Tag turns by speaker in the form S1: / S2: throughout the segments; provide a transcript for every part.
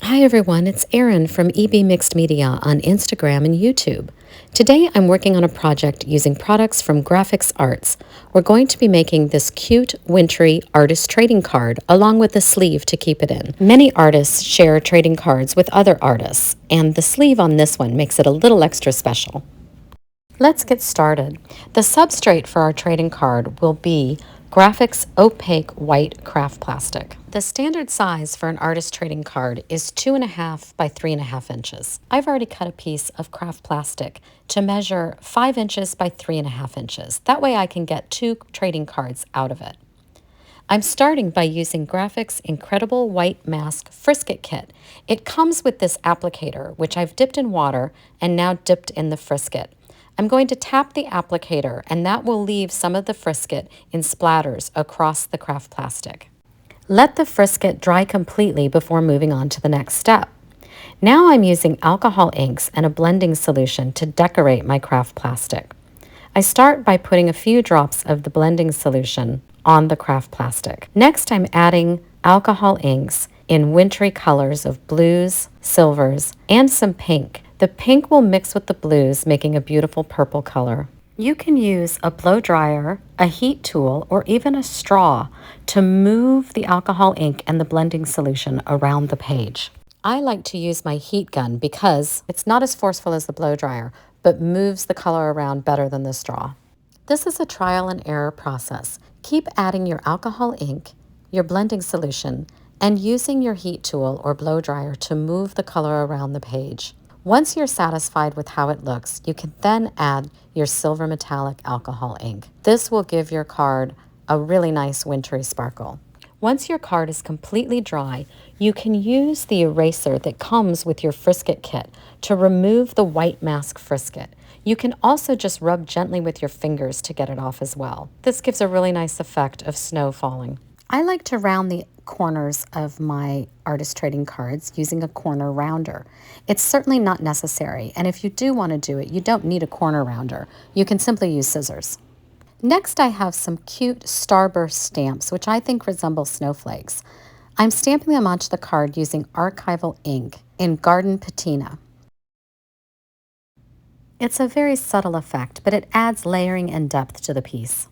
S1: Hi everyone, it's Erin from EB Mixed Media on Instagram and YouTube. Today I'm working on a project using products from Grafix Arts. We're going to be making this cute, wintry artist trading card along with the sleeve to keep it in. Many artists share trading cards with other artists, and the sleeve on this one makes it a little extra special. Let's get started. The substrate for our trading card will be Grafix Opaque White Craft Plastic. The standard size for an artist trading card is 2.5 by 3.5 inches. I've already cut a piece of craft plastic to measure 5 inches by 3.5 inches. That way I can get 2 trading cards out of it. I'm starting by using Grafix Incredible White Mask Frisket Kit. It comes with this applicator, which I've dipped in water and now dipped in the frisket. I'm going to tap the applicator, and that will leave some of the frisket in splatters across the craft plastic. Let the frisket dry completely before moving on to the next step. Now I'm using alcohol inks and a blending solution to decorate my craft plastic. I start by putting a few drops of the blending solution on the craft plastic. Next, I'm adding alcohol inks in wintry colors of blues, silvers, and some pink. The pink will mix with the blues, making a beautiful purple color. You can use a blow dryer, a heat tool, or even a straw to move the alcohol ink and the blending solution around the page. I like to use my heat gun because it's not as forceful as the blow dryer, but moves the color around better than the straw. This is a trial and error process. Keep adding your alcohol ink, your blending solution, and using your heat tool or blow dryer to move the color around the page. Once you're satisfied with how it looks, you can then add your silver metallic alcohol ink. This will give your card a really nice wintry sparkle. Once your card is completely dry, you can use the eraser that comes with your frisket kit to remove the white mask frisket. You can also just rub gently with your fingers to get it off as well. This gives a really nice effect of snow falling. I like to round the corners of my artist trading cards using a corner rounder. It's certainly not necessary, and if you do want to do it, you don't need a corner rounder. You can simply use scissors. Next, I have some cute starburst stamps, which I think resemble snowflakes. I'm stamping them onto the card using Archival ink in Garden Patina. It's a very subtle effect, but it adds layering and depth to the piece.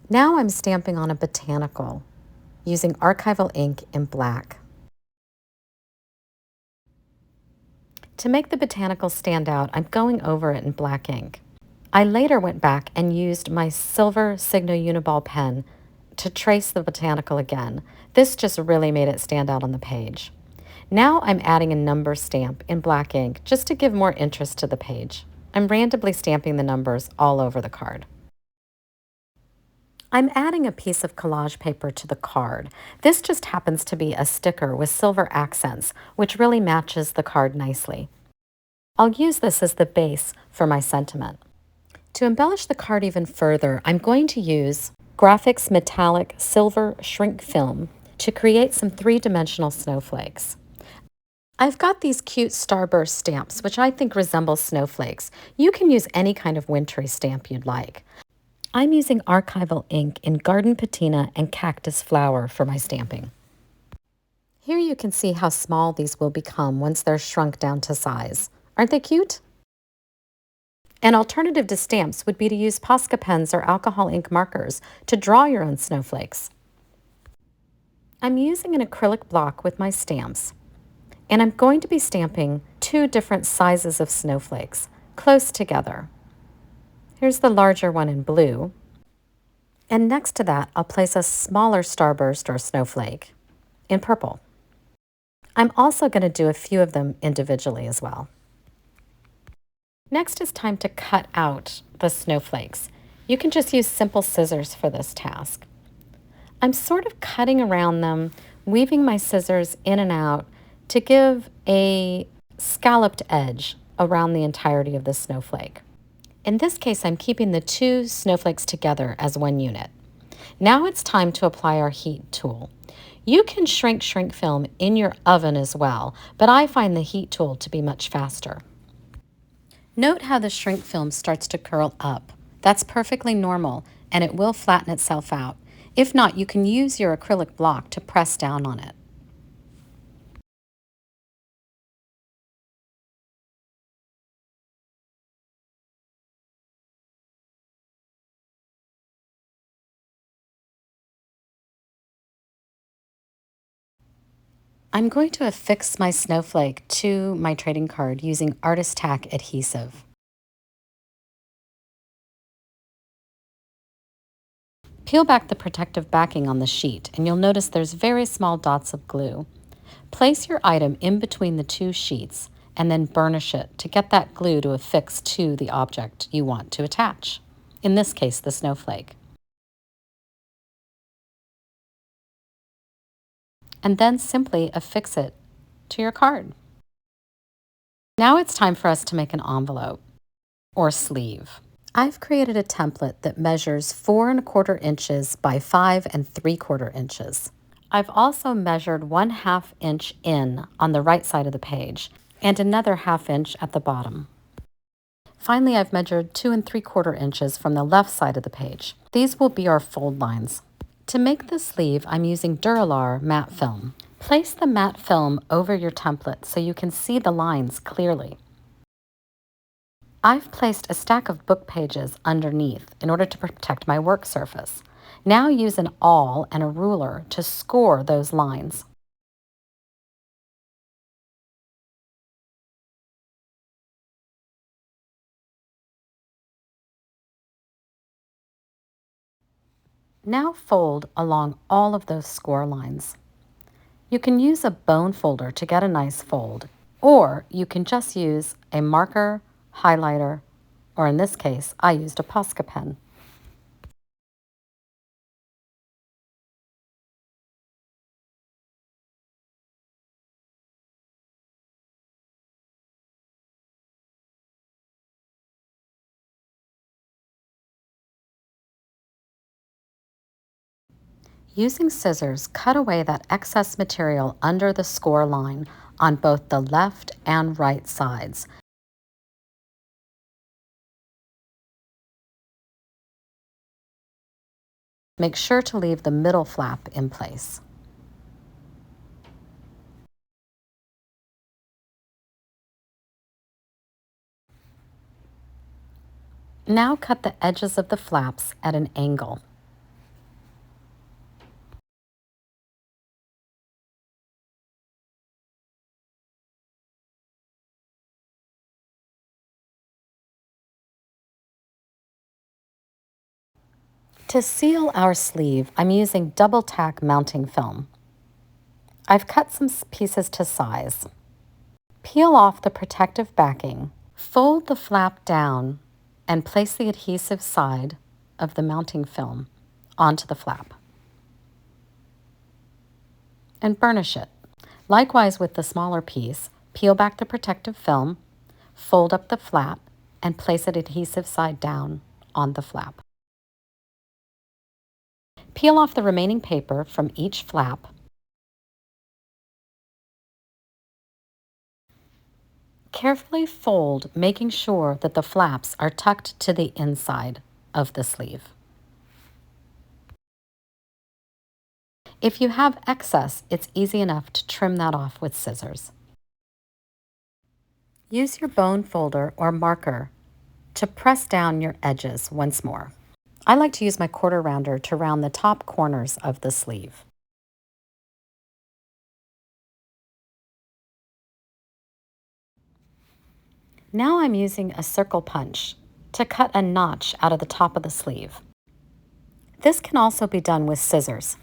S1: Now I'm stamping on a botanical using Archival ink in black. To make the botanical stand out, I'm going over it in black ink. I later went back and used my silver Signo Uniball pen to trace the botanical again. This just really made it stand out on the page. Now I'm adding a number stamp in black ink just to give more interest to the page. I'm randomly stamping the numbers all over the card. I'm adding a piece of collage paper to the card. This just happens to be a sticker with silver accents, which really matches the card nicely. I'll use this as the base for my sentiment. To embellish the card even further, I'm going to use Grafix Metallic Silver Shrink Film to create some three-dimensional snowflakes. I've got these cute starburst stamps, which I think resemble snowflakes. You can use any kind of wintry stamp you'd like. I'm using Archival ink in Garden Patina and Cactus Flower for my stamping. Here you can see how small these will become once they're shrunk down to size. Aren't they cute? An alternative to stamps would be to use Posca pens or alcohol ink markers to draw your own snowflakes. I'm using an acrylic block with my stamps, and I'm going to be stamping 2 different sizes of snowflakes close together. Here's the larger one in blue, and next to that I'll place a smaller starburst or snowflake in purple. I'm also going to do a few of them individually as well. Next is time to cut out the snowflakes. You can just use simple scissors for this task. I'm sort of cutting around them, weaving my scissors in and out to give a scalloped edge around the entirety of the snowflake. In this case, I'm keeping the 2 snowflakes together as one unit. Now it's time to apply our heat tool. You can shrink film in your oven as well, but I find the heat tool to be much faster. Note how the shrink film starts to curl up. That's perfectly normal, and it will flatten itself out. If not, you can use your acrylic block to press down on it. I'm going to affix my snowflake to my trading card using Artist-Tac adhesive. Peel back the protective backing on the sheet and you'll notice there's very small dots of glue. Place your item in between the two sheets and then burnish it to get that glue to affix to the object you want to attach, in this case the snowflake. And then simply affix it to your card. Now it's time for us to make an envelope or sleeve. I've created a template that measures 4¼ inches by 5¾ inches. I've also measured 1/2 inch in on the right side of the page and another 1/2 inch at the bottom. Finally, I've measured 2¾ inches from the left side of the page. These will be our fold lines. To make the sleeve, I'm using Dura-Lar matte film. Place the matte film over your template so you can see the lines clearly. I've placed a stack of book pages underneath in order to protect my work surface. Now use an awl and a ruler to score those lines. Now fold along all of those score lines. You can use a bone folder to get a nice fold, or you can just use a marker, highlighter, or in this case, I used a Posca pen. Using scissors, cut away that excess material under the score line on both the left and right sides. Make sure to leave the middle flap in place. Now cut the edges of the flaps at an angle. To seal our sleeve, I'm using double tack mounting film. I've cut some pieces to size. Peel off the protective backing, fold the flap down, and place the adhesive side of the mounting film onto the flap. And burnish it. Likewise with the smaller piece, peel back the protective film, fold up the flap, and place it adhesive side down on the flap. Peel off the remaining paper from each flap. Carefully fold, making sure that the flaps are tucked to the inside of the sleeve. If you have excess, it's easy enough to trim that off with scissors. Use your bone folder or marker to press down your edges once more. I like to use my quarter rounder to round the top corners of the sleeve. Now I'm using a circle punch to cut a notch out of the top of the sleeve. This can also be done with scissors.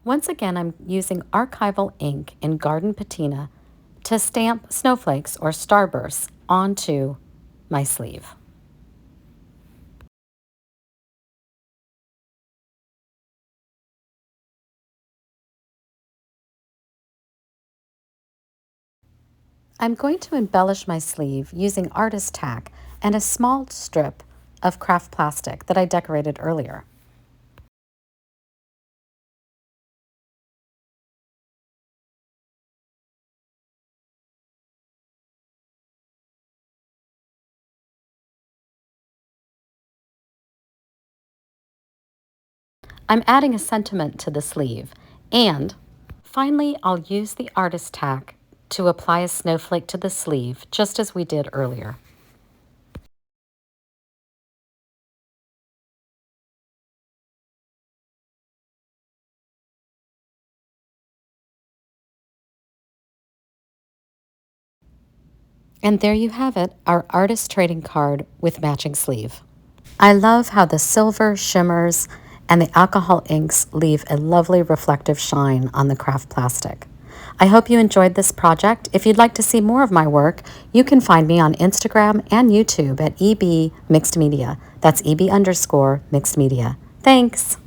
S1: Once again, I'm using Archival ink in Garden Patina to stamp snowflakes or starbursts onto my sleeve. I'm going to embellish my sleeve using Artist-Tac and a small strip of craft plastic that I decorated earlier. I'm adding a sentiment to the sleeve, and finally I'll use the Artist-Tac to apply a snowflake to the sleeve, just as we did earlier. And there you have it, our artist trading card with matching sleeve. I love how the silver shimmers and the alcohol inks leave a lovely reflective shine on the craft plastic. I hope you enjoyed this project. If you'd like to see more of my work, you can find me on Instagram and YouTube at EB Mixed Media. That's EB_Mixed Media. Thanks.